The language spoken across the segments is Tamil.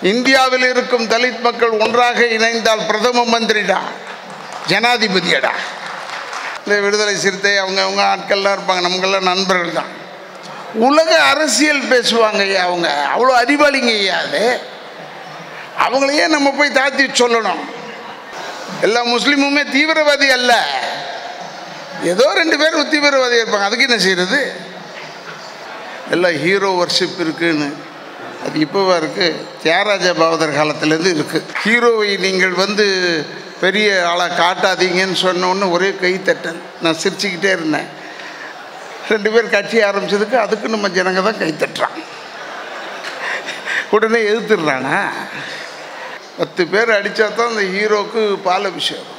இந்தியாவில் இருக்கும் தலித் மக்கள் ஒன்றாக இணைந்தால் பிரதம மந்திரிடா, ஜனாதிபதியடா. இந்த விடுதலை சிறுத்தை அவங்க ஆட்கள்லாம் இருப்பாங்க, நமக்கெல்லாம் நண்பர்கள் தான். உலக அரசியல் பேசுவாங்க ஐயா, அவங்க அவ்வளோ அறிவாளிங்க ஐயா. அது அவங்களையே நம்ம போய் தாத்தி சொல்லணும். எல்லா முஸ்லீமுமே தீவிரவாதி அல்ல, ஏதோ 2 பேர் தீவிரவாதி இருப்பாங்க, அதுக்கு என்ன செய்யறது? எல்லாம் ஹீரோ வர்ஷிப் இருக்குன்னு, அது இப்போவா இருக்குது, தியாகராஜ பாவதர் காலத்துலேருந்து இருக்குது. ஹீரோவை நீங்கள் பெரிய ஆளாக காட்டாதீங்கன்னு சொன்னோன்னு ஒரே கை தட்டல். நான் சிரிச்சுக்கிட்டே இருந்தேன். 2 பேர் கட்சி ஆரம்பித்ததுக்கு அதுக்கு நம்ம ஜனங்க தான் கை தட்டுறான். உடனே எதிர்த்துடுறானா? 10 பேர் அடித்தா தான் அந்த ஹீரோவுக்கு பால் அபிஷேகம்,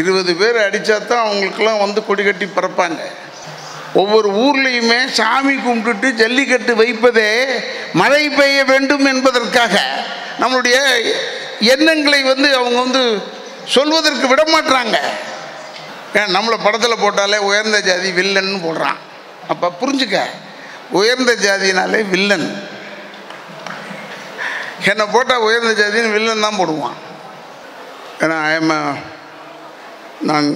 20 பேர் அடித்தா தான் அவங்களுக்கெல்லாம் கொடி கட்டி பறப்பாங்க. ஒவ்வொரு ஊர்லேயுமே சாமி கும்பிட்டுட்டு ஜல்லிக்கட்டு வைப்பதே மழை பெய்ய வேண்டும் என்பதற்காக. நம்மளுடைய எண்ணங்களை அவங்க சொல்வதற்கு விட மாட்டாங்க. நம்மளை படத்தில் போட்டாலே உயர்ந்த ஜாதி வில்லன்னு போடுறான். அப்போ புரிஞ்சுக்க, உயர்ந்த ஜாதினாலே வில்லன். என்னை போட்டால் உயர்ந்த ஜாதின்னு வில்லன் தான் போடுவான். ஏன்னா நான்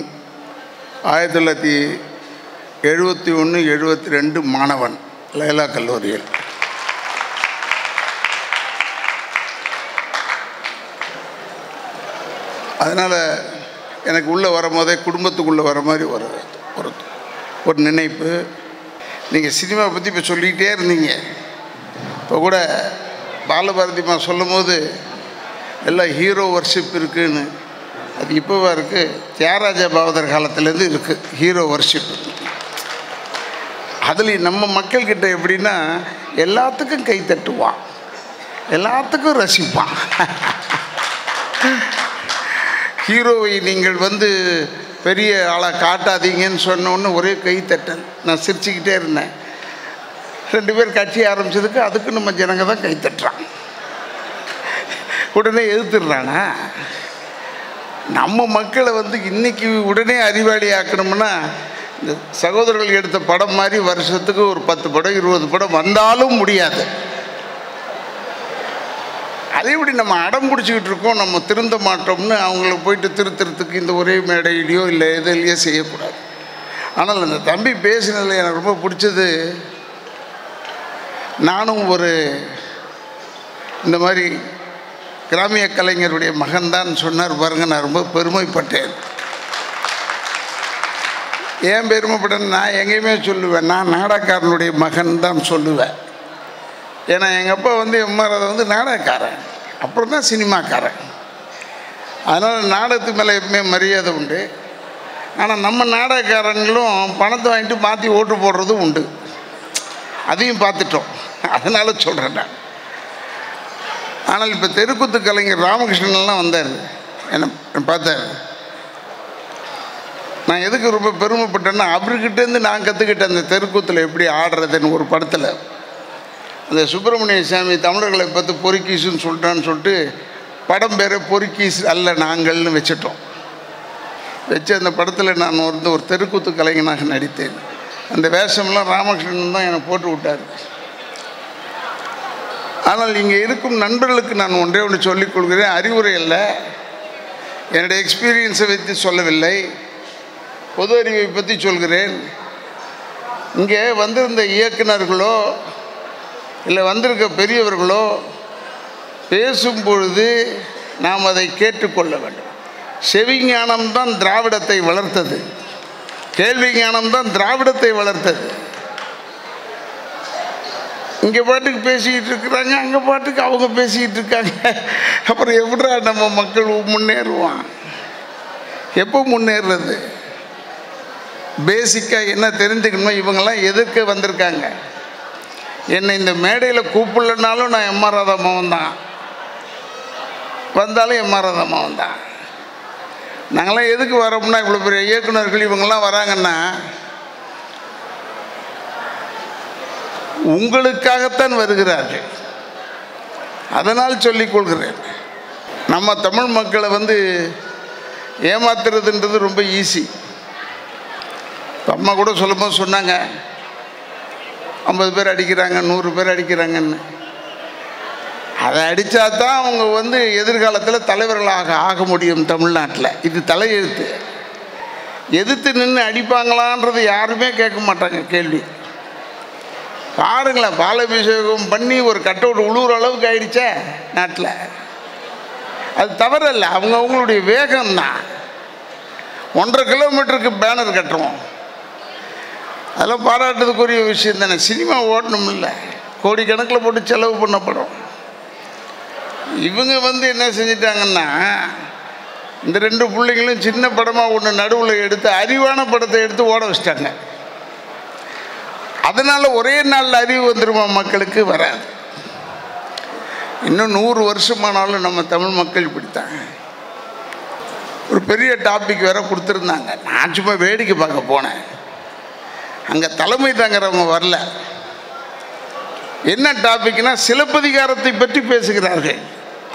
1971, 72 மாணவன் லைலா கல்லூரியில். அதனால் எனக்கு உள்ளே வரும்போதே குடும்பத்துக்குள்ளே வர மாதிரி ஒரு நினைப்பு. நீங்கள் சினிமா பற்றி இப்போ சொல்லிக்கிட்டே இருந்தீங்க. இப்போ கூட பாலபாரதிமா சொல்லும் போது எல்லாம் ஹீரோ வர்ஷிப் இருக்குன்னு, அது இப்போவா இருக்குது, தியாகராஜ பாவதர் காலத்துலேருந்து இருக்குது ஹீரோ வர்ஷிப். அதில் நம்ம மக்கள்கிட்ட எப்படின்னா எல்லாத்துக்கும் கை தட்டுவான், எல்லாத்துக்கும் ரசிப்பான். ஹீரோவை நீங்கள் பெரிய ஆளாக காட்டாதீங்கன்னு சொன்னோன்னு ஒரே கை தட்டல். நான் சிரிச்சுக்கிட்டே இருந்தேன். 2 பேர் கட்சி ஆரம்பித்ததுக்கு அதுக்கு நம்ம ஜனங்க தான் கை தட்டுறான். உடனே எதிர்த்துடுறானா? நம்ம மக்களை இன்றைக்கி உடனே அறிவாளி ஆக்கணும்னா இந்த சகோதரர்கள் எடுத்த படம் மாதிரி வருஷத்துக்கு ஒரு 10 படம் 20 படம் வந்தாலும் முடியாது. அதே இப்படி நம்ம அடம் பிடிச்சிக்கிட்டு இருக்கோம், நம்ம திருந்த மாட்டோம்னு அவங்கள போயிட்டு திருத்துறதுக்கு இந்த ஒரே மேடையிலையோ இல்லை எதுலையோ செய்யக்கூடாது. ஆனால் அந்த தம்பி பேசினதில் எனக்கு ரொம்ப பிடிச்சது, நானும் இந்த மாதிரி கிராமிய கலைஞருடைய மகன்தான் சொன்னார் பாருங்க. நான் ரொம்ப பெருமைப்பட்டேன். ஏன் பெருமைப்பட்டேன்? நான் எங்கேயுமே சொல்லுவேன், நான் நாடகக்காரனுடைய மகன் தான் சொல்லுவேன். ஏன்னா எங்கள் அப்பா எம்ஆர் அதை நாடகக்காரன், அப்புறம் தான் சினிமாக்காரன். அதனால் நாடகத்துக்கு மேலே எப்பவுமே மரியாதை உண்டு. ஆனால் நம்ம நாடகக்காரங்களும் பணத்தை வாங்கிட்டு மாற்றி ஓட்டு போடுறதும் உண்டு, அதையும் பார்த்துட்டோம். அதனால் சொல்கிறேன் நான். ஆனால் இப்போ தெருக்கூத்து கலைஞர் ராமகிருஷ்ணன்லாம் வந்தார், என்ன பார்த்தார். நான் எதுக்கு ரொம்ப பெருமைப்பட்டேன்னா, அவர்கிட்டேருந்து நான் கற்றுக்கிட்டேன் அந்த தெருக்கூத்தில் எப்படி ஆடுறதுன்னு. ஒரு படத்தில் அந்த சுப்பிரமணிய சாமி தமிழர்களை பார்த்து பொறுக்கீஸுன்னு சொல்லிட்டான்னு சொல்லிட்டு படம் பேரை பொறுக்கீஸ் அல்ல நாங்கள்னு வச்சுட்டோம். வச்சு அந்த படத்தில் நான் ஒரு தெருக்கூத்து கலைஞனாக நடித்தேன். அந்த வேஷம்லாம் ராமகிருஷ்ணன் தான் என்னை போட்டு விட்டார். ஆனால் இங்கே இருக்கும் நண்பர்களுக்கு நான் ஒன்றே ஒன்று சொல்லிக் கொள்கிறேன், அறிவுரை அல்ல, என்னுடைய எக்ஸ்பீரியன்ஸை வைத்து சொல்லவில்லை, பொது அறிவை பற்றி சொல்கிறேன். இங்கே வந்திருந்த இயக்குநர்களோ இல்லை வந்திருக்க பெரியவர்களோ பேசும் பொழுது நாம் அதை கேட்டுக்கொள்ள வேண்டும். செவிஞானம்தான் திராவிடத்தை வளர்த்தது, கேள்வி ஞானம்தான் திராவிடத்தை வளர்த்தது. இங்கே பாட்டுக்கு பேசிக்கிட்டு இருக்கிறாங்க, அங்கே பாட்டுக்கு அவங்க பேசிக்கிட்டு இருக்காங்க. அப்புறம் எப்படா நம்ம மக்கள் முன்னேறுவான்? எப்போ முன்னேறுறது? பேசிக்காக என்ன தெரிஞ்சுக்கணுமோ, இவங்கெல்லாம் எதிர்க்க வந்திருக்காங்க. என்னை இந்த மேடையில் கூப்பிடலனாலும் நான் எம்ஆர் ராதா மகன் தான், வந்தாலும் எம்ஆர் ராதா மகன் தான். நாங்களாம் எதுக்கு வரோம்னா, இவ்வளோ பெரிய இயக்குநர்கள் இவங்கெல்லாம் வராங்கன்னா உங்களுக்காகத்தான் வருகிறார்கள். அதனால் சொல்லிக்கொள்கிறேன், நம்ம தமிழ் மக்களை ஏமாத்துறதுன்றது ரொம்ப ஈஸி. அம்மா கூட சொல்லும்போது சொன்னாங்க, 50 பேர் அடிக்கிறாங்க, 100 பேர் அடிக்கிறாங்கன்னு. அதை அடித்தா தான் அவங்க வந்து எதிர்காலத்தில் தலைவர்களாக ஆக முடியும் தமிழ்நாட்டில். இது தலையெழுத்து. எதிர்த்து நின்று அடிப்பாங்களான்றது யாருமே கேட்க மாட்டாங்க கேள்வி. பாருங்களேன், பாலாபிஷேகம் பண்ணி ஒரு கட்டவுட் உழுவுற அளவுக்கு ஆயிடுச்சே நாட்டில். அது தவறல்ல, அவங்களுடைய வேகம்தான். 1.5 கிலோமீட்டருக்கு பேனர் கட்டுறோம், அதெல்லாம் பாராட்டுறதுக்குரிய விஷயம் தானே. சினிமா ஓடணும் இல்லை, கோடிக்கணக்கில் போட்டு செலவு பண்ணப்படும். இவங்க வந்து என்ன செஞ்சிட்டாங்கன்னா, இந்த 2 பிள்ளைங்களும் சின்ன படமாக ஒன்று நடுவில் எடுத்து அறிவான படத்தை எடுத்து ஓட வச்சிட்டாங்க. அதனால் ஒரே நாளில் அறிவு வந்துருமா மக்களுக்கு? வராது. இன்னும் 100 வருஷமானாலும் நம்ம தமிழ் மக்கள் இப்படித்தாங்க. ஒரு பெரிய டாபிக் வேற கொடுத்துருந்தாங்க. நான் சும்மா வேடிக்கை பார்க்க போனேன். அங்கே தலைமை தாங்கிறவங்க வரல. என்ன டாபிக்னா சிலப்பதிகாரத்தை பற்றி பேசுகிறார்கள்.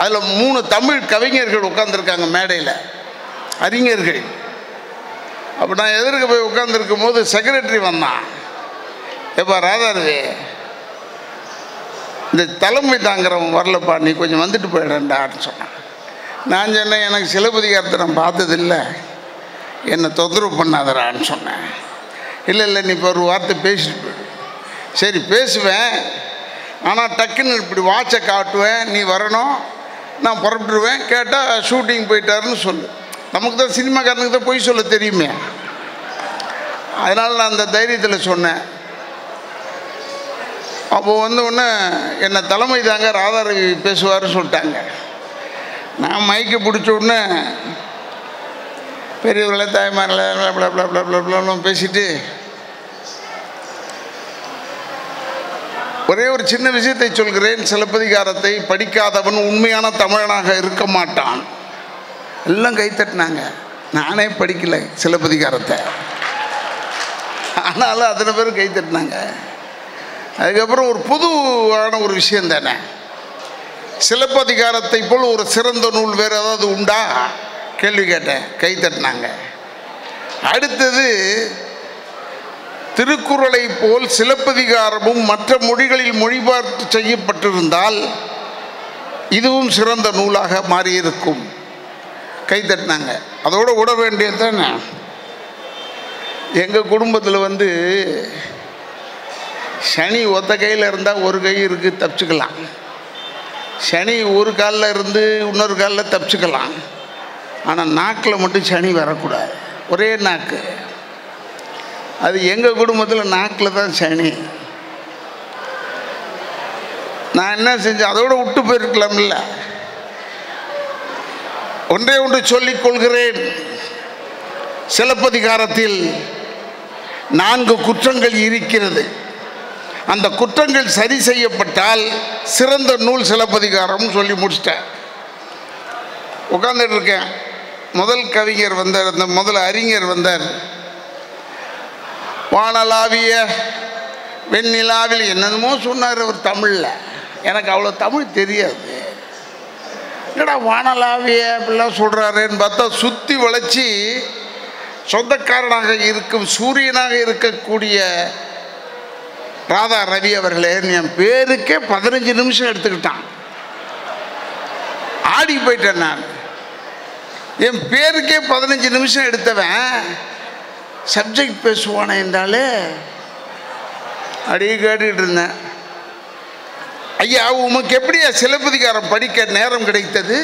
அதில் 3 தமிழ் கவிஞர்கள் உட்காந்துருக்காங்க மேடையில், அறிஞர்கள். அப்போ நான் எதிர்க்க போய் உட்காந்துருக்கும் போது செக்ரட்டரி வந்தான். எப்பா ராதாரவி, இந்த தலைமை தாங்கிறவங்க வரலப்பா, நீ கொஞ்சம் வந்துட்டு போயிடண்டான்னு சொன்னான். நான் சொன்னேன், எனக்கு சிலப்பதிகாரத்தை நான் பார்த்ததில்லை, என்னை தொந்தரவு பண்ணாதரான்னு சொன்னேன். இல்லை இல்லை, நீ இப்போ ஒரு வார்த்தை பேசிட்டு போயிடு. சரி பேசுவேன், ஆனால் டக்குன்னு இப்படி வாட்சை காட்டுவேன், நீ வரணும், நான் புறப்பட்டுருவேன். கேட்டால் ஷூட்டிங் போயிட்டாருன்னு சொல்லு. நமக்கு தான் சினிமாக்காரனுக்கு தான் பொய் சொல்ல தெரியுமே. அதனால் நான் அந்த தைரியத்தில் சொன்னேன். அப்போது வந்து ஒன்று என்னை தலைமை தாங்க ராதாரவி பேசுவார்னு சொல்லிட்டாங்க. நான் மைக்கை பிடிச்ச உடனே பெரியவர்களே தாய்மார்களே பேசிட்டு ஒரே ஒரு சின்ன விஷயத்தை சொல்கிறேன். சிலப்பதிகாரத்தை படிக்காதவன் உண்மையான தமிழனாக இருக்க மாட்டான். எல்லாம் கைத்தட்டினாங்க. நானே படிக்கலை சிலப்பதிகாரத்தை, ஆனாலும் அத்தனை பேரும் கைத்தட்டினாங்க. அதுக்கப்புறம் ஒரு பொதுவான ஒரு விஷயம் தானே, சிலப்பதிகாரத்தை போல் ஒரு சிறந்த நூல் வேறு ஏதாவது உண்டா கேள்வி கேட்டேன். கைத்தட்டினாங்க. அடுத்தது, திருக்குறளை போல் சிலப்பதிகாரமும் மற்ற மொழிகளில் மொழிபார்த்து செய்யப்பட்டிருந்தால் இதுவும் சிறந்த நூலாக மாறியிருக்கும். கைத்தட்டினாங்க. அதோடு விட வேண்டியது தானே. எங்கள் குடும்பத்தில் வந்து சனி ஒத்த கையில் இருந்தால் ஒரு கை இருக்குது, தப்பிச்சுக்கலாம். சனி ஒரு காலில் இருந்து இன்னொரு காலில் தப்பிச்சுக்கலாம். ஆனால் நாக்கில் மட்டும் சனி வரக்கூடாது, ஒரே நாக்கு. அது எங்கள் குடும்பத்தில் நாக்கில் தான் சனி. நான் என்ன செஞ்சேன், அதோடு விட்டு போயிருக்கலாம்ல. ஒன்றே ஒன்று சொல்லிக் கொள்கிறேன். சிலப்பதிகாரத்தில் 4 குற்றங்கள் இருக்கிறது. அந்த குற்றங்கள் சரி செய்யப்பட்டால் சிறந்த நூல் சிலப்பதிகாரம் சொல்லி முடிச்சிட்டேன். உட்கார்ந்துட்டு இருக்கேன். முதல் கவிஞர் வந்தார், அந்த முதல் அறிஞர் வந்தார். வானலாவிய வெண்ணிலாவில் என்னென்னமோ சொன்னார் அவர் தமிழில். எனக்கு அவ்வளோ தமிழ் தெரியாது. என்னடா வானலாவிய அப்படிலாம் சொல்கிறாருன்னு பார்த்தா சுற்றி வளைச்சி சொந்தக்காரனாக இருக்கும் சூரியனாக இருக்கக்கூடிய ராதா ரவி அவர்களே, என் பேருக்கே 15 நிமிஷம் எடுத்துக்கிட்டான். ஆடி போயிட்டேன் நான். என் பேருக்கே 15 நிமிஷம் எடுத்தவன் சப்ஜெக்ட் பேசுவானே என்றாலே அப்படியே கேட்டுக்கிட்டு இருந்தேன். ஐயா, உமக்கு எப்படியா சிலப்பதிகாரம் படிக்க நேரம் கிடைத்தது?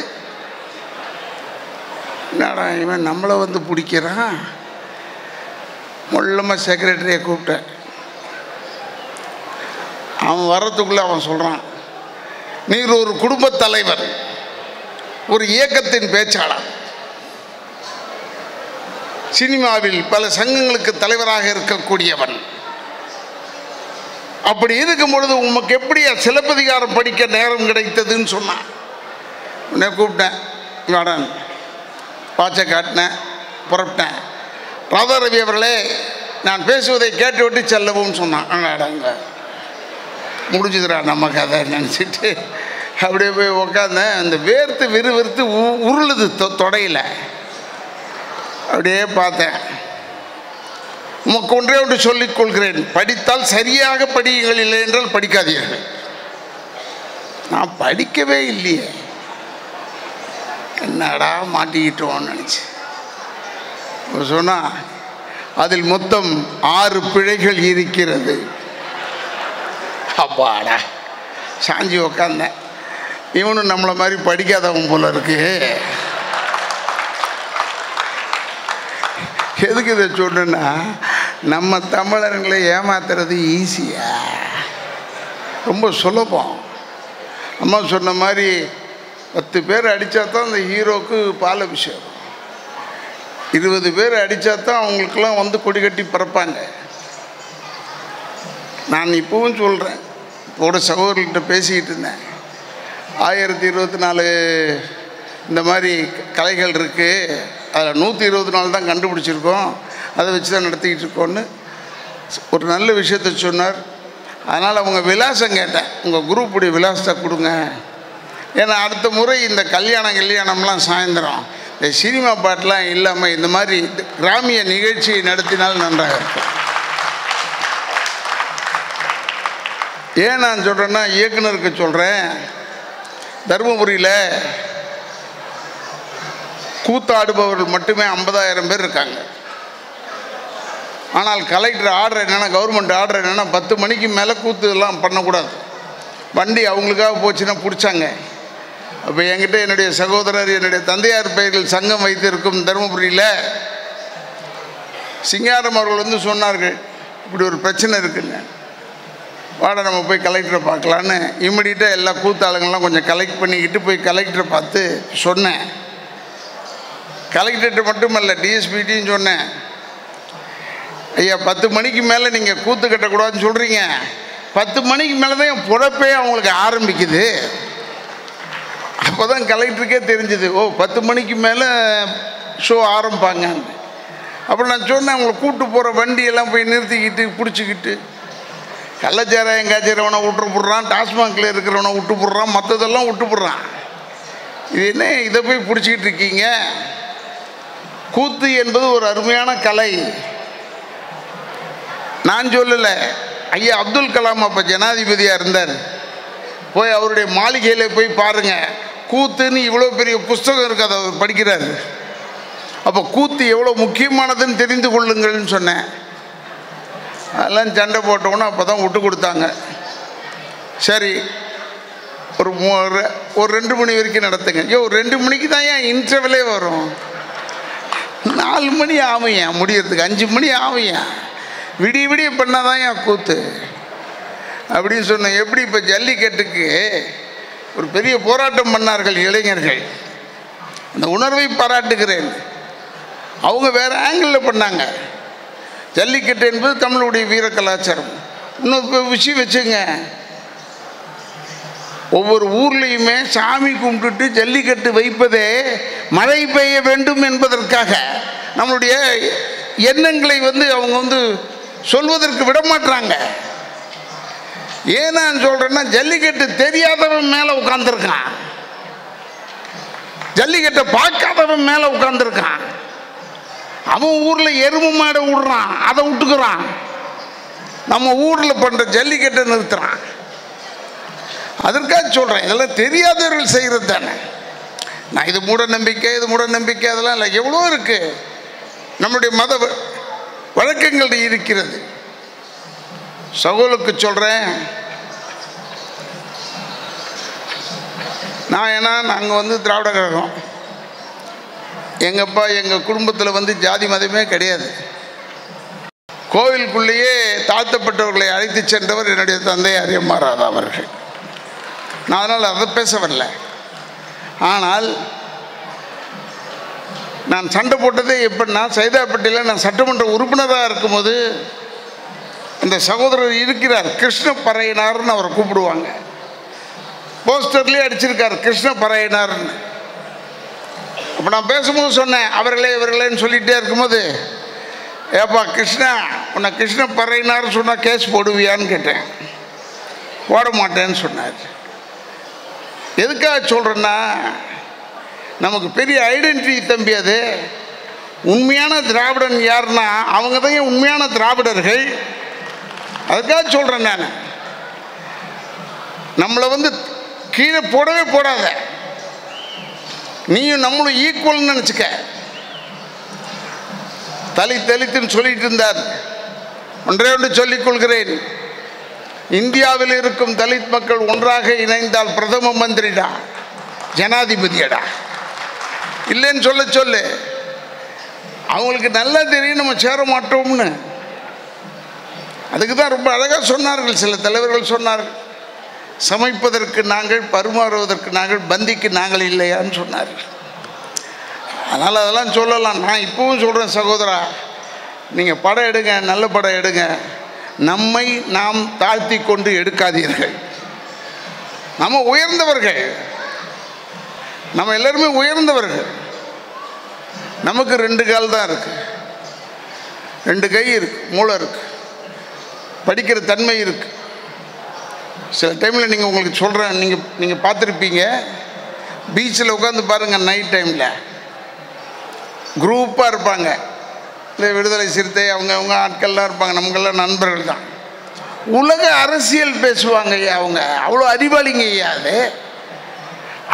என்னடா இவன் நம்மளை வந்து பிடிக்கிறான். மொல்லமாக செக்ரட்டரியை கூப்பிட்டேன். அவன் வர்றதுக்குள்ளே அவன் சொல்கிறான், நீர் ஒரு குடும்பத் தலைவர், ஒரு இயக்கத்தின் பேச்சாளர், சினிமாவில் பல சங்கங்களுக்கு தலைவராக இருக்கக்கூடியவன். அப்படி இருக்கும் பொழுது உமக்கு எப்படியா சிலப்பதிகாரம் படிக்க நேரம் கிடைத்ததுன்னு சொன்னான். உடனே கூப்பிட்டேன், வாடான், பாச்சை காட்டினேன், புறப்பட்டேன். ராதா ரவி அவர்களே, நான் பேசுவதை கேட்டுவிட்டு செல்லவும் சொன்னான். அடாங்க முடிஞ்சுதுரா நம்ம கதை நினச்சிட்டு அப்படியே போய் உக்காந்தேன். அந்த வேர்த்து விறுவிறுத்து உருளுது தொடையில். அப்படியே பார்த்தேன். உமக்கு ஒன்றே ஒன்று சொல்லிக் கொள்கிறேன், படித்தால் சரியாக படியுங்கள், இல்லை என்றால் படிக்காதீர்கள். நான் படிக்கவே இல்லையே, என்னடா மாட்டிக்கிட்டோன்னு நினச்சி சொன்னால் அதில் மொத்தம் 6 பிழைகள் இருக்கிறது. அப்பாடா சாஞ்சி உக்காந்தேன். இவனும் நம்மளை மாதிரி படிக்காதவன் போல இருக்கு. எதுக்கு இதை சொன்னா, நம்ம தமிழர்களை ஏமாத்துறது ஈஸியா, ரொம்ப சுலபம். அம்மா சொன்ன மாதிரி 10 பேர் அடித்தா தான் அந்த ஹீரோவுக்கு பாலாபிஷேகம், 20 பேர் அடித்தா தான் அவங்களுக்கெல்லாம் வந்து கொடி கட்டி பறப்பாங்க. நான் இப்போவும் சொல்கிறேன், இப்போட சகோதரர்கிட்ட பேசிக்கிட்டு இருந்தேன், 1024 இந்த மாதிரி கலைகள் இருக்குது, அதில் 124 தான் கண்டுபிடிச்சிருக்கோம், அதை வச்சு தான் நடத்திக்கிட்டு இருக்கோன்னு ஒரு நல்ல விஷயத்த சொன்னார். அதனால் அவங்க விலாசம் கேட்டேன், உங்கள் குரூப்புடைய விலாசத்தை கொடுங்க. ஏன்னா அடுத்த முறை இந்த கல்யாணம்லாம் சாயந்தரம் இந்த சினிமா பாட்டெலாம் இல்லாமல் இந்த மாதிரி கிராமிய நிகழ்ச்சியை நடத்தினால் நன்றாக இருக்கும். ஏன் நான் சொல்கிறேன்னா, இயக்குனருக்கு சொல்கிறேன், தருமபுரியில் கூத்தாடுபவர்கள் மட்டுமே 50,000 பேர் இருக்காங்க. ஆனால் கலெக்டர் ஆர்டர் என்னென்னா, கவர்மெண்ட் ஆர்டர் என்னென்னா 10 மணிக்கு மேலே கூத்து எல்லாம் பண்ணக்கூடாது. வண்டி அவங்களுக்காக போச்சுன்னா பிடிச்சாங்க. அப்போ என்கிட்ட என்னுடைய சகோதரர், என்னுடைய தந்தையார் பெயரில் சங்கம் வைத்திருக்கும் தருமபுரியில் சிங்காரம் அவர்கள் வந்து சொன்னார்கள், இப்படி ஒரு பிரச்சனை இருக்குங்க, வாடா நம்ம போய் கலெக்டரை பார்க்கலான்னு. இம்மிடியட்டாக எல்லா கூத்தாளுங்கள்லாம் கொஞ்சம் கலெக்ட் பண்ணிக்கிட்டு போய் கலெக்டரை பார்த்து சொன்னேன். கலெக்டர்கிட்ட மட்டுமல்ல, டிஎஸ்பிட்டையும் சொன்னேன், ஐயா 10 மணிக்கு மேலே நீங்கள் கூத்து கட்டக்கூடாதுன்னு சொல்கிறீங்க, 10 மணிக்கு மேலே தான் என் பொழப்பே அவங்களுக்கு ஆரம்பிக்குது. அப்போ தான் கலெக்டருக்கே தெரிஞ்சுது, ஓ 10 மணிக்கு மேலே ஷோ ஆரம்பிப்பாங்க. அப்புறம் நான் சொன்னேன், அவங்களை கூப்பிட்டு போகிற வண்டியெல்லாம் போய் நிறுத்திக்கிட்டு பிடிச்சிக்கிட்டு, கள்ளச்சாராயம் காய்ச்சறவனை விட்டு போடுறான், டாஸ்மாகில் இருக்கிறவனை விட்டு போடுறான், மற்றதெல்லாம் விட்டு போடுறான். இது என்ன இதை போய் பிடிச்சிக்கிட்டு இருக்கீங்க? கூத்து என்பது ஒரு அருமையான கலை. நான் சொல்லலை, ஐயா அப்துல் கலாம் அப்போ ஜனாதிபதியாக இருந்தார், போய் அவருடைய மாளிகையில் போய் பாருங்கள், கூத்துன்னு இவ்வளோ பெரிய புஸ்தகம் இருக்குது, அதை அவர் படிக்கிறார். அப்போ கூத்து எவ்வளோ முக்கியமானதுன்னு தெரிந்து கொள்ளுங்கள்னு சொன்னேன். அதெல்லாம் சண்டை போட்டோன்னா அப்போ தான் விட்டு கொடுத்தாங்க. சரி, ஒரு 2 மணி வரைக்கும் நடத்துங்க. ஐயோ 2 மணிக்கு தான் ஏன் இன்டர்வலே வரும், 4 மணி ஆகும் ஏன் முடியறதுக்கு, 5 மணி ஆகும் ஏன், விடிய விடிய பண்ணால் தான் ஏன் கூத்து அப்படின்னு சொன்னேன். எப்படி இப்போ ஜல்லிக்கட்டுக்கு ஒரு பெரிய போராட்டம் பண்ணார்கள் இளைஞர்கள், அந்த உணர்வை பாராட்டுகிறேன். அவங்க வேறு ஆங்கிளில் பண்ணாங்க. ஜல்லிக்கட்டு என்பது தமிழுடைய வீர கலாச்சாரம். இன்னொரு விஷயம் வச்சுங்க, ஒவ்வொரு ஊர்லேயுமே சாமி கும்பிட்டுட்டு ஜல்லிக்கட்டு வைப்பதே மழை பெய்ய வேண்டும் என்பதற்காக. நம்மளுடைய எண்ணங்களை அவங்க சொல்வதற்கு விடமாட்டாங்க. ஏன் நான் சொல்கிறேன்னா, ஜல்லிக்கட்டு தெரியாதவன் மேலே உட்காந்துருக்கான், ஜல்லிக்கட்டை பார்க்காதவன் மேலே உட்காந்துருக்கான். அவன் ஊரில் எருமை மாடை விடுறான், அதை விட்டுக்கிறான். நம்ம ஊரில் பண்ணுற ஜல்லிக்கட்டை நிறுத்துறான். அதற்காக சொல்கிறேன், இதெல்லாம் தெரியாதவர்கள் செய்கிறது தானே. நான் இது மூட நம்பிக்கை அதெல்லாம் இல்லை, எவ்வளோ இருக்குது. நம்முடைய மத வழக்கங்கள் இருக்கிறது. சகோதரருக்கு சொல்கிறேன், நாங்கள் திராவிட கழகம், எங்கப்பா எங்கள் குடும்பத்தில் ஜாதி மதமே கிடையாது. கோவிலுக்குள்ளேயே தாழ்த்தப்பட்டவர்களை அழைத்து சென்றவர் என்னுடைய தந்தையார் எம்.ஆர். ராதா அவர்கள். நான் அதனால் அதை பேச வரல. ஆனால் நான் சண்டை போட்டதே எப்படின்னா, சைதாப்பேட்டையில் நான் சட்டமன்ற உறுப்பினராக இருக்கும்போது அந்த சகோதரர் இருக்கிறார், கிருஷ்ண பறையனார்னு அவரை கூப்பிடுவாங்க. போஸ்டர்லேயே அடிச்சிருக்கார் கிருஷ்ண பறையனார்னு. அப்போ நான் பேசும்போது சொன்னேன், இவர்களேன்னு சொல்லிகிட்டே இருக்கும்போது, ஏப்பா கிருஷ்ணா, உன்னை கிருஷ்ண பறையனார்னு சொன்னால் கேஸ் போடுவியான்னு கேட்டேன். போட மாட்டேன்னு சொன்னார். எதுக்காக சொல்கிறேன்னா, நமக்கு பெரிய ஐடென்டிட்டி தம்பி. அது உண்மையான திராவிடன் யாருன்னா அவங்க தான் உண்மையான திராவிடர்கள். அதுக்காக சொல்கிறேன் நான், நம்மளை கீழே போடவே போடாத. நீயும் நம்மளும் ஈக்குவல்னு நினச்சிக்க. தலித்துன்னு சொல்லிட்டு இருந்தார். ஒன்றே ஒன்று சொல்லிக் கொள்கிறேன், இந்தியாவில் இருக்கும் தலித் மக்கள் ஒன்றாக இணைந்தால் பிரதம மந்திரிடா, ஜனாதிபதியடா. இல்லைன்னு சொல்லு. அவங்களுக்கு நல்லா தெரியும் நம்ம சேர மாட்டோம்னு. அதுக்கு தான் ரொம்ப அழகாக சொன்னார்கள் சில தலைவர்கள். சொன்னார்கள், சமைப்பதற்கு நாங்கள், பரிமாறுவதற்கு நாங்கள், பந்திக்கு நாங்கள் இல்லையான்னு சொன்னார்கள். அதனால் அதெல்லாம் சொல்லலாம். நான் இப்பவும் சொல்கிறேன் சகோதரா, நீங்கள் படம் எடுங்க, நல்ல படம் எடுங்க. நம்மை நாம் தாழ்த்தி கொண்டு எடுக்காதீர்கள். நம்ம உயர்ந்தவர்கள், நம்ம எல்லாருமே உயர்ந்தவர்கள். நமக்கு 2 கால் தான் இருக்கு, 2 கை இருக்கு, மூளை இருக்கு, படிக்கிற தன்மை இருக்கு. சில டைமில் நீங்கள் உங்களுக்கு சொல்கிறேன், நீங்கள் பார்த்துருப்பீங்க, பீச்சில் உட்காந்து பாருங்கள், நைட் டைமில் குரூப்பாக இருப்பாங்க. இந்த விடுதலை சிறுத்தை அவங்க ஆட்கள்லாம் இருப்பாங்க, நமக்கெல்லாம் நண்பர்கள் தான். உலக அரசியல் பேசுவாங்க ஐயா. அவங்க அவ்வளோ அறிவாளிங்க ஐயா. அது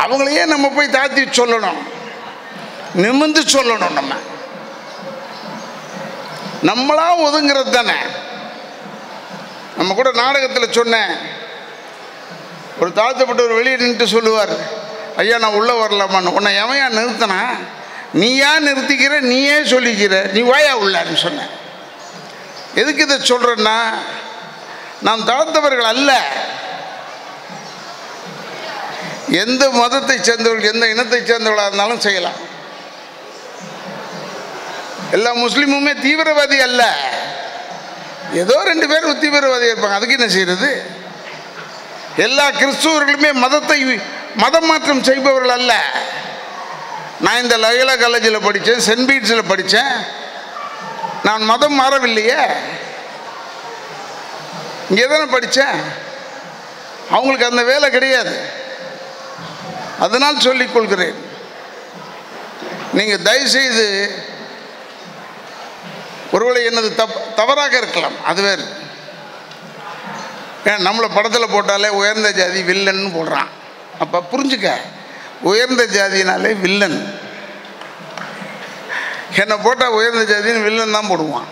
அவங்களையே நம்ம போய் தாழ்த்தி சொல்லணும், நிமிர்ந்து சொல்லணும். நம்மளா ஒதுங்கிறது தானே. நம்ம கூட நாடகத்தில் சொன்னேன், ஒரு தாழ்த்தப்பட்டவர் வெளியே நின்று சொல்லுவார், ஐயா நான் உள்ளே வரலாமான்னு. உன்னை எவையா நிறுத்தினா? நீயா நிறுத்திக்கிற, நீயே சொல்லிக்கிற, நீ வாயா உள்ளான்னு சொன்னேன். எதுக்கு இதை சொல்கிறேன்னா, நாம் தாழ்த்தவர்கள் அல்ல. எந்த மதத்தை சேர்ந்தவர்கள், எந்த இனத்தை சேர்ந்தவர்களாக இருந்தாலும் செய்யலாம். எல்லா முஸ்லீமுமே தீவிரவாதி அல்ல. ஏதோ 2 பேர் தீவிரவாதியாக இருப்பாங்க, அதுக்கு என்ன செய்யறது? எல்லா கிறிஸ்துவர்களுமே மதம் மாற்றம் செய்பவர்கள் அல்ல. நான் இந்த லயோலா காலேஜில் படித்தேன், சென்ட் பீட்ஸில் படித்தேன், நான் மதம் மாறவில்லையே, இங்கே தானே படித்தேன். அவங்களுக்கு அந்த வேலை கிடையாது. அதனால் சொல்லிக் கொள்கிறேன், நீங்கள் தயவுசெய்து, ஒருவேளை என்னது தவறாக இருக்கலாம், அது வேறு. ஏன் நம்மளை படத்தில் போட்டாலே உயர்ந்த ஜாதி வில்லன்னு போடுறான். அப்போ புரிஞ்சுக்க, உயர்ந்த ஜாதினாலே வில்லன். என்னை போட்டால் உயர்ந்த ஜாதின்னு வில்லன் தான் போடுவான்.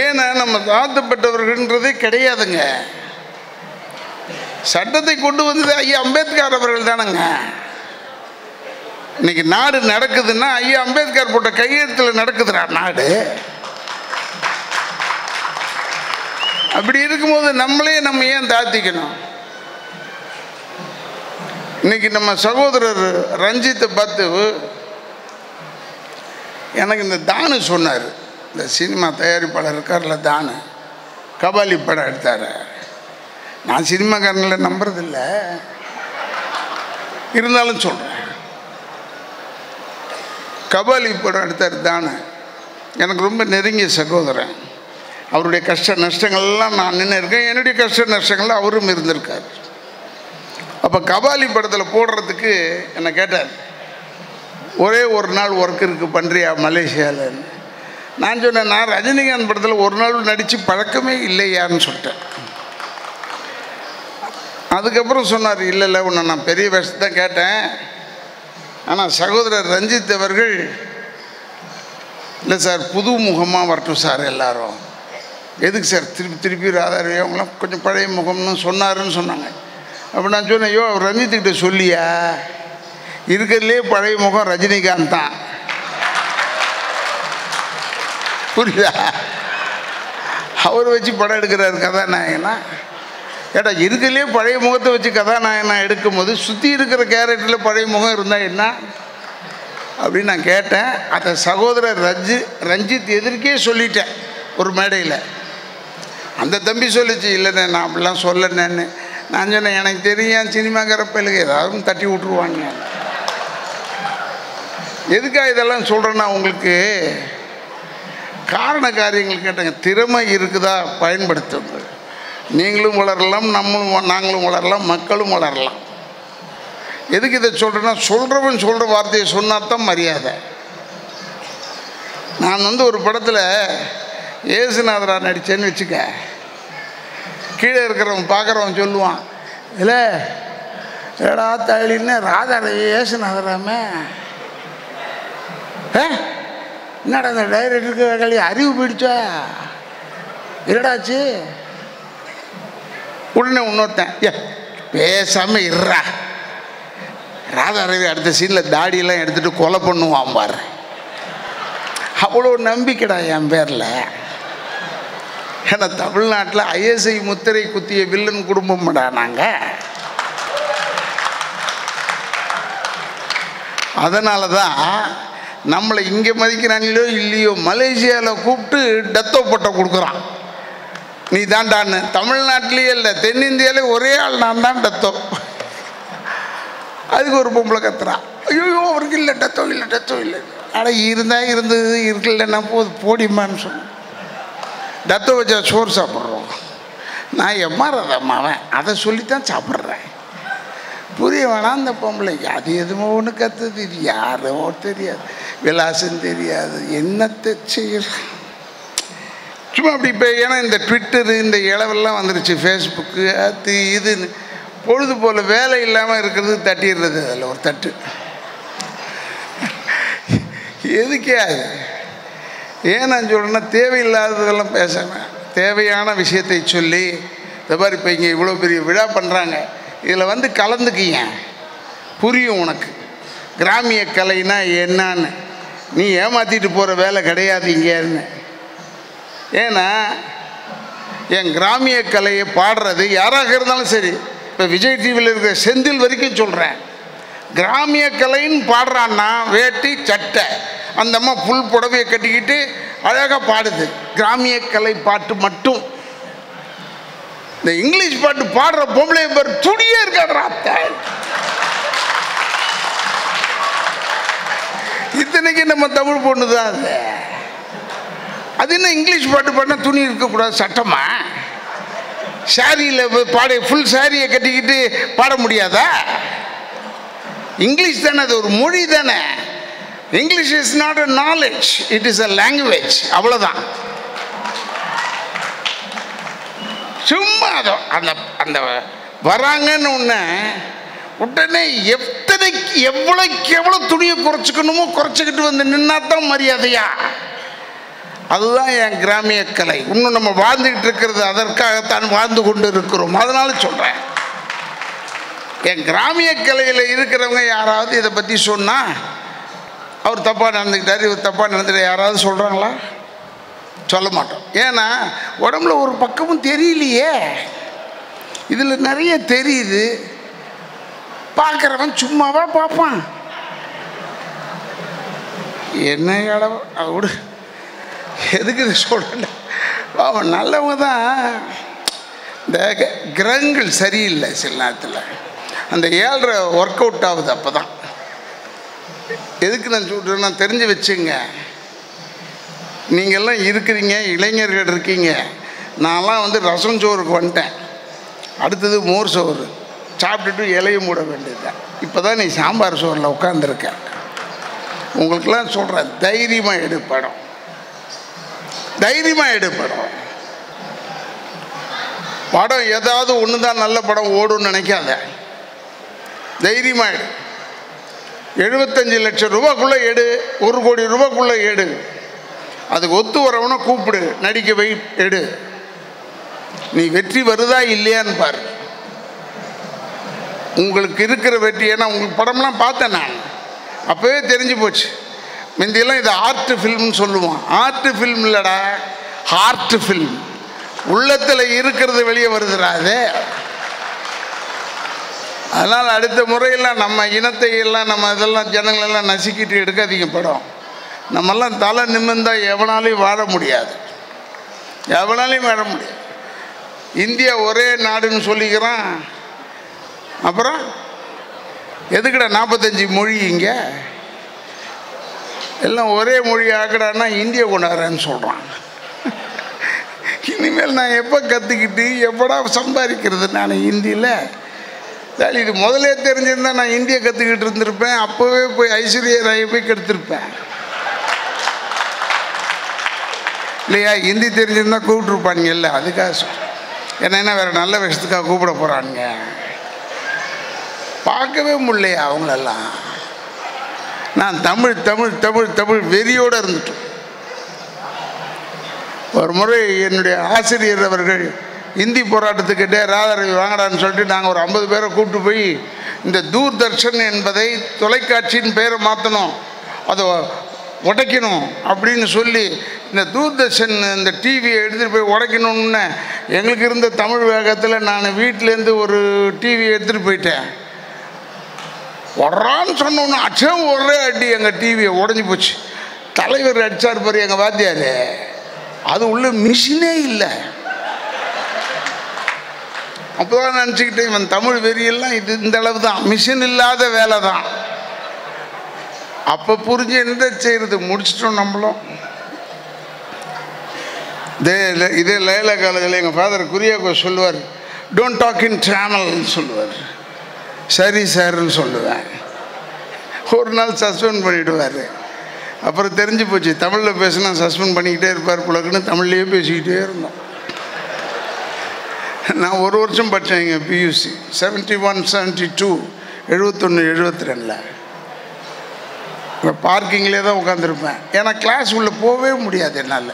ஏன்னா நம்ம தாழ்த்தப்பட்டவர்கள்ன்றதே கிடையாதுங்க. சட்டத்தை கொண்டு வந்தது ஐயா அம்பேத்கர் அவர்கள் தானங்க. இன்னைக்கு நாடு நடக்குதுன்னா ஐயா அம்பேத்கர் போட்ட கையெழுத்தில் நடக்குதுடா நாடு. அப்படி இருக்கும்போது நம்ம ஏன் தாழ்த்திக்கணும்? இன்னைக்கு நம்ம சகோதரர் ரஞ்சித்தை பார்த்து எனக்கு இந்த தானு சொன்னார். இந்த சினிமா தயாரிப்பாளர் இருக்கார்ல தானு, கபாலி படம் எடுத்தார். நான் சினிமாக்காரங்களை நம்புறதில்லை, இருந்தாலும் சொல்கிறேன். கபாலி படம் எடுத்தார் தானு. எனக்கு ரொம்ப நெருங்கிய சகோதரன். அவருடைய கஷ்ட நஷ்டங்கள்லாம் நான் நின்று இருக்கேன், என்னுடைய கஷ்ட நஷ்டங்கள் அவரும் இருந்திருக்கார். அப்போ கபாலி படத்தில் போடுறதுக்கு என்னை கேட்டார், ஒரே ஒரு நாள் ஒர்க் இருக்குது பண்ணுறியா மலேசியாவில்னு. நான் சொன்னேன், நான் ரஜினிகாந்த் படத்தில் ஒரு நாள் நடித்து பழக்கமே இல்லையான்னு சொல்லிட்டேன். அதுக்கப்புறம் சொன்னார், இல்லை உன்னை நான் பெரிய வேஷத்தை தான் கேட்டேன், ஆனால் சகோதரர் ரஞ்சித் அவர்கள் இல்லை சார் புது முகமாக வரட்டும் சார் எல்லாரும். எதுக்கு சார் திருப்பி ராதாரவி அவங்களாம் கொஞ்சம் பழைய முகம்னு சொன்னாருன்னு சொன்னாங்க. அப்போ நான் சொன்னேன், ஐயோ அவர் ரஞ்சித்துக்கிட்ட சொல்லியா, இருக்கிறதுலே பழைய முகம் ரஜினிகாந்த் தான். புரியுதா? அவர் வச்சு படம் எடுக்கிறாரு கதாநாயகனா. ஏடா இருக்கிறதுலே பழைய முகத்தை வச்சு கதாநாயகனா எடுக்கும்போது சுற்றி இருக்கிற கேரக்டரில் பழைய முகம் இருந்தால் என்ன அப்படின்னு நான் கேட்டேன். அதை சகோதரர் ரஞ்சித் எதிர்க்கே சொல்லிட்டேன் ஒரு மேடையில். அந்த தம்பி சொல்லிச்சு, இல்லைண்ணே நான் அப்படிலாம் சொல்லணேன்னு. நான் சொன்னேன், எனக்கு தெரியும் சினிமாக்கார பயிலுக்கு ஏதாவது தட்டி விட்ருவாங்க. எதுக்காக இதெல்லாம் சொல்கிறேன்னா, உங்களுக்கு காரண காரியங்கள் கேட்டாங்க. திறமை இருக்குதா பயன்படுத்துங்க. நீங்களும் வளரலாம், நாங்களும் வளரலாம், மக்களும் வளரலாம். எதுக்கு இதை சொல்கிறேன்னா, சொல்கிறவன் சொல்கிற வார்த்தையை சொன்னால் தான் மரியாதை. நான் ஒரு படத்தில் ஏசுநாதரா நடித்தேன்னு வச்சுக்க, கீழே இருக்கிறவன் பார்க்குறவன் சொல்லுவான், இல்லை ஏடா தள்ளின்னு ராதா ஏசுனாதராமே என்னடா அந்த டைரக்டருக்கு வேலையை அறிவு போயிடுச்சா இல்லடாச்சு. உடனே இன்னொருத்தன் பேசாம இருறா, ராதா ரவி அடுத்த சீனில் தாடியெல்லாம் எடுத்துட்டு கொலை பண்ணுவான் பாரு. அவ்வளோ நம்பிக்கைடா என் பேரில். ஏன்னா தமிழ்நாட்டில் ஐஎஸ்ஐ முத்திரை குத்திய வில்லன் குடும்பம்டா நாங்கள். அதனால தான் நம்மளை இங்கே மதிக்கிறாங்களோ இல்லையோ மலேசியாவில் கூப்பிட்டு டெத்தோ பட்டை கொடுக்குறான். நீ தாண்டான்னு. தமிழ்நாட்டிலேயே இல்லை, தென்னிந்தியாவிலே ஒரே ஆள் நான் தான் டெத்தோ. அதுக்கு ஒரு பொம்பளை கத்துறான், ஐயோ அவருக்கு இல்லை டெத்தோ இல்லை டெத்தோ இல்லை. ஆனால் இருந்தால் இருந்தது, இருக்குல்லன்னா போடிமான்னு சொன்னேன். டெத்தோ வச்சா சோறு சாப்பிட்றோம். நான் எம்மாறதம்மாவன் அதை சொல்லித்தான் சாப்பிட்றேன். புரிய வேணாம் அந்த பொம்பளைக்கு. அது எதுவும் ஒன்று கற்றுது, இது யாரோ தெரியாது, விலாசம் தெரியாது, என்னத்தை செய்ய சும்மா அப்படி. இப்போ ஏன்னா இந்த ட்விட்டரு இந்த இளவெல்லாம் வந்துருச்சு, ஃபேஸ்புக்கு அது இதுன்னு பொழுது போல் வேலை இல்லாமல் இருக்கிறது தட்டிடுறது. அதில் ஒரு தட்டு எதுக்கே அது ஏன் நான் சொல்கிறேன்னா, தேவையில்லாததெல்லாம் பேசாமல் தேவையான விஷயத்தை சொல்லி, இந்த மாதிரி இப்போ இங்கே இவ்வளோ பெரிய விழா பண்ணுறாங்க, இதில் வந்து கலந்துக்கிங்க, புரியும் உனக்கு கிராமிய கலைனா என்னான்னு. நீ ஏமாற்றிட்டு போகிற வேலை கிடையாது இங்கேன்னு. ஏன்னா என் கிராமிய கலையை பாடுறது யாராக இருந்தாலும் சரி, இப்போ விஜய் டிவியில் இருக்கிற செந்தில் வரைக்கும் சொல்கிறேன், கிராமிய கலைன்னு பாடுறான்னா வேட்டி சட்டை, அந்த அம்மா புல் புடவையை கட்டிக்கிட்டு அழகாக பாடுது. கிராமிய கலை பாட்டு மட்டும். இந்த இங்கிலீஷ் பாட்டு பாடுற பொம்பளை பேர் துணியே இருக்காது. இத்தனைக்கு நம்ம தமிழ் பொண்ணு தான் அது. அது என்ன இங்கிலீஷ் பாட்டு பாடினா துணி இருக்கக்கூடாது சட்டமா? சாரியில் பாட ஃபுல் சாரியை கட்டிக்கிட்டு பாட முடியாதா? இங்கிலீஷ் தானே, அது ஒரு மொழி தானே. English is not a knowledge, it is a language. அவ்வளோதான். சும்மா அதோ அந்த அந்த வராங்கன்னு உடனே எவ்வளோக்கு எவ்வளோ துணியை குறைச்சிக்கணுமோ குறைச்சிக்கிட்டு வந்து நின்னாதான் மரியாதையா. அதுதான் என் கிராமிய கலை. இன்னும் நம்ம வாழ்ந்துக்கிட்டு இருக்கிறது அதற்காகத்தான் வாழ்ந்து கொண்டு இருக்கிறோம். அதனால சொல்கிறேன், என் கிராமிய கலையில் இருக்கிறவங்க யாராவது இதை பற்றி சொன்னால், அவர் தப்பாக நடந்துக்கிட்டார், இவர் தப்பாக நடந்துக்கிட்டார், யாராவது சொல்கிறாங்களா? சொல்ல மாட்டோம். ஏன்னா உடம்புல ஒரு பக்கமும் தெரியலையே, இதில் நிறைய தெரியுது. பார்க்குறவன் சும்மாவா பார்ப்பான். என்ன இடம் விடு, எதுக்கு இது சொல்கிறேன். அவன் நல்லவங்க தான். இந்த கிரகங்கள் சரியில்லை சில நேரத்தில், அந்த 7.5 ஒர்க் அவுட் ஆகுது. அப்போ தான் எதுக்கு நான் சொல்கிறேன்னா, தெரிஞ்சு வச்சுங்க. நீங்கள்லாம் இருக்கிறீங்க, இளைஞர்கள் இருக்கீங்க. நான்லாம் வந்து ரசம் சோறுக்கு வந்துட்டேன், அடுத்தது மோர் சோறு சாப்பிட்டுட்டு இலையை மூட வேண்டியதுதான். இப்போ தான் நீ சாம்பார் சோறில் உட்காந்துருக்க. உங்களுக்கெல்லாம் சொல்கிறேன், தைரியமாக எடு படம், தைரியமாக எடு படம். படம் ஏதாவது ஒன்று தான் நல்ல படம் ஓடுன்னு நினைக்காத, தைரியமாக எடு. 75 லட்சம் ரூபாய்க்குள்ளே எடு, 1 கோடி ரூபாய்க்குள்ளே எடு. அதுக்கு ஒத்து வரவனை கூப்பிடு, நடிக்க வை, எடு. நீ வெற்றி வருதா இல்லையான்னு பாரு. உங்களுக்கு இருக்கிற வெற்றி, ஏன்னா உங்களுக்கு படம்லாம் பார்த்தேன் நான், அப்போவே தெரிஞ்சு போச்சு. முந்தியெல்லாம் இது ஆர்ட் ஃபில்ம்னு சொல்லுவான். ஆர்ட் ஃபில்ம் இல்லைடா, ஹார்ட் ஃபில்ம். உள்ளத்தில் இருக்கிறது வெளியே வருதுடாது. அதனால் அடுத்த முறையெல்லாம் நம்ம இனத்தை எல்லாம் நம்ம இதெல்லாம் ஜனங்களெல்லாம் நசுக்கிட்டு எடுக்காதீங்க படம். நம்மெல்லாம் தலை நிமிர்ந்தால் எவனாலையும் வாழ முடியாது, எவனாலையும் வாழ முடியாது. இந்தியா ஒரே நாடுன்னு சொல்லிக்கிறான், அப்புறம் எதுக்குடா 45 மொழி? இங்கே எல்லாம் ஒரே மொழி ஆக்கடான்னா இந்தியா கொண்டாடுறேன்னு சொல்கிறான். இனிமேல் நான் எப்போ கற்றுக்கிட்டு எப்படா சம்பாதிக்கிறது நான் ஹிந்தியில்? சரி, இது முதலே தெரிஞ்சிருந்தால் நான் இந்தியை கற்றுக்கிட்டு இருந்திருப்பேன். அப்போவே போய் ஐஸ்வர்யா ராயை போய் கெடுத்திருப்பேன் இல்லையா? ஹிந்தி தெரிஞ்சிருந்தால் கூப்பிட்டுருப்பானுங்க இல்லை, அதுக்காக என்ன வேறு நல்ல விஷயத்துக்காக கூப்பிட போகிறானுங்க. பார்க்கவே முடியலையா அவங்களெல்லாம். நான் தமிழ் தமிழ் தமிழ் தமிழ் வெறியோடு இருந்துட்டோம். ஒரு முறை என்னுடைய ஆசிரியர் அவர்கள் இந்தி போராட்டத்துக்கிட்டே ராதாரவி வாங்கடான்னு சொல்லிட்டு நாங்கள் ஒரு 50 பேரை கூப்பிட்டு போய் இந்த தூர்தர்ஷன் என்பதை தொலைக்காட்சியின் பேரை மாற்றணும், அதை உடைக்கணும் அப்படின்னு சொல்லி இந்த தூர்தர்ஷன் இந்த டிவியை எடுத்துகிட்டு போய் உடைக்கணும்னு எங்களுக்கு இருந்த தமிழ் வேகத்தில் நான் வீட்டிலேருந்து ஒரு டிவியை எடுத்துகிட்டு போயிட்டேன். உடறான்னு சொன்னோன்னு அச்சம் ஒரே அடி எங்கள் டிவியை உடஞ்சி போச்சு. தலைவர் அடித்தார் பாரு எங்கள் வாத்தியார், அது உள்ள மிஷினே இல்லை. அப்போ தான் நினச்சிக்கிட்டேன் இவன் தமிழ் வெறியெல்லாம் இது இந்த அளவு தான், மிஷின் இல்லாத வேலை தான். அப்போ புரிஞ்சு என்ன செய்கிறது, முடிச்சிட்டோம் நம்மளும். இதே லைலா காலேஜில் எங்கள் ஃபாதர் குரியாக்கோ சொல்லுவார், டோன்ட் டாக் இன் சேனல்னு சொல்லுவார். சரி சார்ன்னு சொல்லுவேன். ஒரு நாள் சஸ்பெண்ட் பண்ணிவிடுவார். அப்புறம் தெரிஞ்சு போச்சு தமிழில் பேசினா சஸ்பெண்ட் பண்ணிக்கிட்டே இருப்பார் போலக்குன்னு தமிழ்லேயே பேசிக்கிட்டே இருந்தோம். நான் ஒரு வருஷம் படித்தேன் இங்கே பியூசி 71, 72, 71, 72. இப்போ பார்க்கிங்லேயே தான் உட்காந்துருப்பேன். ஏன்னா கிளாஸ் உள்ளே போகவே முடியாது என்னால்.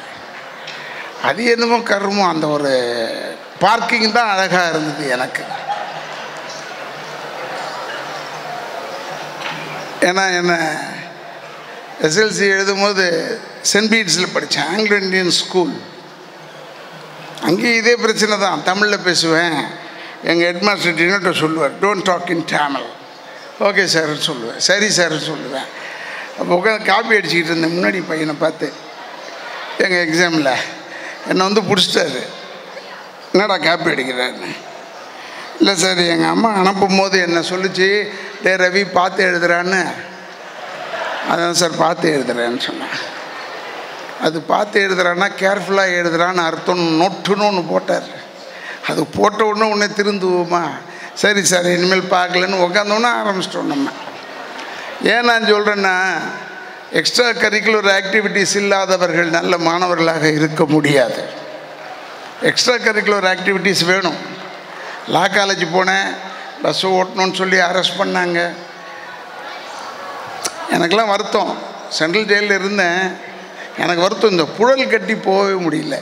அது என்னமோ கருமோ, அந்த ஒரு பார்க்கிங் தான் அழகாக இருந்தது எனக்கு. ஏன்னா என்ன எஸ்எல்சி எழுதும்போது சென்ட் பீட்ஸில் படித்தேன், ஆங்கிலோ இண்டியன் ஸ்கூல். அங்கேயும் இதே பிரச்சனை தான், தமிழில் பேசுவேன். எங்கள் ஹெட்மாஸ்டர் டினோட்ட சொல்லுவார், don't talk in Tamil. Okay சார்ன்னு சொல்லுவேன், சரி சார்ன்னு சொல்லுவேன். அப்போ உட்காந்து காப்பி அடிச்சுக்கிட்டு இருந்தேன். முன்னாடி பையனை பார்த்து எங்கள் எக்ஸாமில் என்னை வந்து பிடிச்சிட்டாரு, என்னடா காப்பி அடிக்கிறாருன்னு. இல்லை சார், எங்கள் அம்மா அனுப்பும் போது என்ன சொல்லிச்சு, டே ரவி பார்த்து எழுதுறான்னு. அதான் சார் பார்த்து எழுதுறேன்னு சொன்னேன். அது பார்த்து எழுதுறான்னா கேர்ஃபுல்லாக எழுதுறான்னு அர்த்தம், நொட்டுன்னு ஒன்று போட்டார். அது போட்ட உடனே திருந்துவோமா, சரி சார் இனிமேல் பார்க்கலன்னு உட்காந்தோன்னே ஆரம்பிச்சிட்டோம் நம்ம. ஏன் நான் சொல்கிறேன்னா, எக்ஸ்ட்ரா கரிக்குலர் ஆக்டிவிட்டீஸ் இல்லாதவர்கள் நல்ல மாணவர்களாக இருக்க முடியாது. எக்ஸ்ட்ரா கரிக்குலர் ஆக்டிவிட்டீஸ் வேணும். லா காலேஜ் போனேன், பஸ்ஸு ஓட்டணும்னு சொல்லி அரெஸ்ட் பண்ணாங்க. எனக்கெல்லாம் வருத்தம். சென்ட்ரல் ஜெயிலில் இருந்தேன், எனக்கு வருத்தம். இந்த புழல் கட்டி போகவே முடியல.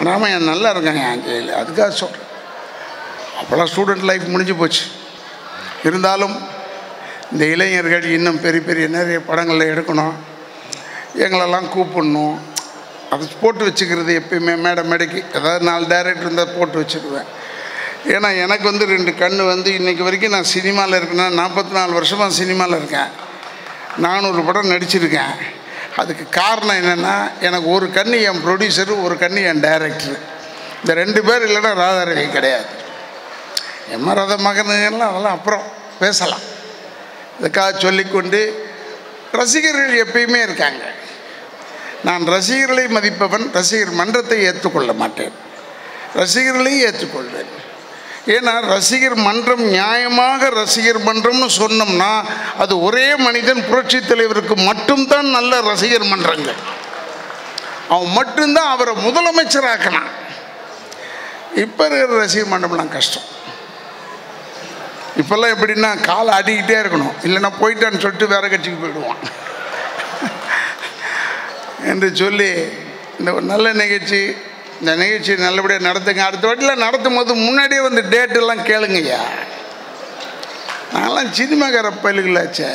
நாம என் நல்லா இருக்காங்க என் ஜெயிலில், அதுக்காக சொல்கிறேன். அப்போல்லாம் ஸ்டூடெண்ட் லைஃப் முடிஞ்சு போச்சு. இருந்தாலும் இந்த இளைஞர்கள் இன்னும் பெரிய பெரிய நிறைய படங்களில் எடுக்கணும், எங்களெல்லாம் கூப்பிடணும். அது போட்டு வச்சுக்கிறது எப்பயுமே மேடைக்கு ஏதாவது 4 டைரக்டர் இருந்தால் போட்டு வச்சுருவேன். ஏன்னா எனக்கு வந்து 2 கண் வந்து இன்றைக்கி வரைக்கும் நான் சினிமாவில் இருக்கேன்னா 44 வருஷமாக சினிமாவில் இருக்கேன். 400 படம் நடிச்சிருக்கேன். அதுக்கு காரணம் என்னென்னா, எனக்கு ஒரு கண் என் ப்ரொடியூசரு, ஒரு கண் என் டைரக்டரு. இந்த 2 பேர் இல்லைன்னா ராதாரவி கிடையாது. எம்ஆர் ராதா மகனுங்கெல்லாம் அதெல்லாம் அப்புறம் பேசலாம். இதுக்காக சொல்லிக்கொண்டு, ரசிகர்கள் எப்பயுமே இருக்காங்க. நான் ரசிகர்களை மதிப்பவன், ரசிகர் மன்றத்தை ஏற்றுக்கொள்ள மாட்டேன், ரசிகர்களையும் ஏற்றுக்கொள்வேன். ஏன்னா ரசிகர் மன்றம் நியாயமாக ரசிகர் மன்றம்னு சொன்னோம்னா அது ஒரே மனிதன் புரட்சி தலைவருக்கு மட்டும்தான் நல்ல ரசிகர் மன்றங்கள். அவன் மட்டும்தான் அவரை முதலமைச்சராக்கலாம். இப்போ இருக்கிற ரசிகர் மன்றம்லாம் கஷ்டம். இப்போல்லாம் எப்படின்னா காலை ஆடிக்கிட்டே இருக்கணும், இல்லைன்னா போயிட்டான்னு சொல்லிட்டு வேறு கட்சிக்கு போயிடுவான் என்று சொல்லி, இந்த ஒரு நல்ல நிகழ்ச்சி, இந்த நிகழ்ச்சி நல்லபடியாக நடத்துங்க. அடுத்த வாட்டிலாம் நடத்தும் போது முன்னாடியே வந்து டேட்டெல்லாம் கேளுங்கய்யா. நான்லாம் சினிமாக்கார பயிலுகளாச்சே.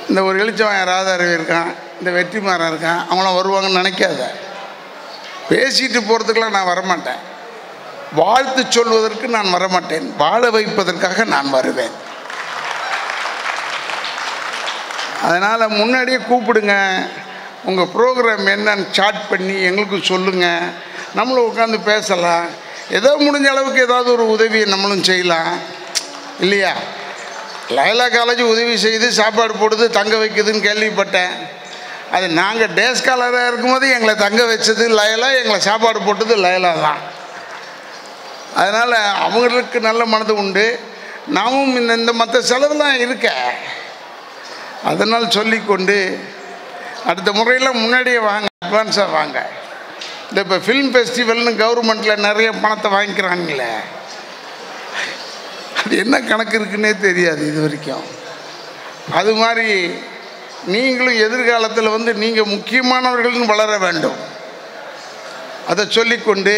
இந்த ஒரு எழுச்சவன் ராதாரவி இருக்கான், இந்த வெற்றிமாறன் இருக்கான், அவங்களாம் வருவாங்கன்னு நினைக்காத. பேசிட்டு போகிறதுக்கெலாம் நான் வரமாட்டேன். வாழ்த்து சொல்வதற்கு நான் வரமாட்டேன், வாழ வைப்பதற்காக நான் வருவேன். அதனால் முன்னாடியே கூப்பிடுங்க, உங்கள் ப்ரோக்ராம் என்னன்னு சாட் பண்ணி எங்களுக்கு சொல்லுங்கள், நம்மளும் உட்காந்து பேசலாம். ஏதோ முடிஞ்ச அளவுக்கு ஏதாவது ஒரு உதவியை நம்மளும் செய்யலாம் இல்லையா? லைலா காலேஜ் உதவி செய்து சாப்பாடு போடுது, தங்க வைக்குதுன்னு கேள்விப்பட்டேன். அது நாங்கள் டேஸ் காலராக இருக்கும்போது எங்களை தங்க வச்சது லைலா, எங்களை சாப்பாடு போட்டது லைலா தான். அதனால் அவங்களுக்கு நல்ல மனது உண்டு. நாமும் இந்த மற்ற செலவுலாம் இருக்க. அதனால் சொல்லிக்கொண்டு, அடுத்த முறையெல்லாம் முன்னாடியே வாங்க, அட்வான்ஸாக வாங்க. இந்த இப்போ ஃபிலிம் ஃபெஸ்டிவல்னு கவர்மெண்ட்டில் நிறைய பணத்தை வாங்கிக்கிறாங்களே, அது என்ன கணக்கு இருக்குன்னே தெரியாது இது வரைக்கும். அது மாதிரி நீங்களும் எதிர்காலத்தில் வந்து நீங்கள் முக்கியமானவர்கள்னு வளர வேண்டும். அதை சொல்லிக்கொண்டு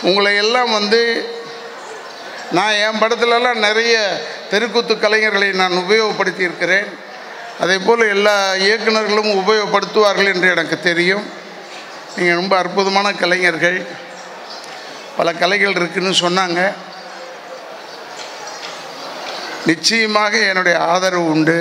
உங்களை எல்லாம் வந்து நான் என் படத்துலலாம் நிறைய தெருக்கூத்து கலைஞர்களை நான் உபயோகப்படுத்தி இருக்கிறேன். அதே போல் எல்லா இயக்குநர்களும் உபயோகப்படுத்துவார்கள் என்று எனக்கு தெரியும். நீங்கள் ரொம்ப அற்புதமான கலைஞர்கள், பல கலைகள் இருக்குதுன்னு சொன்னாங்க. நிச்சயமாக என்னுடைய ஆதரவு உண்டு.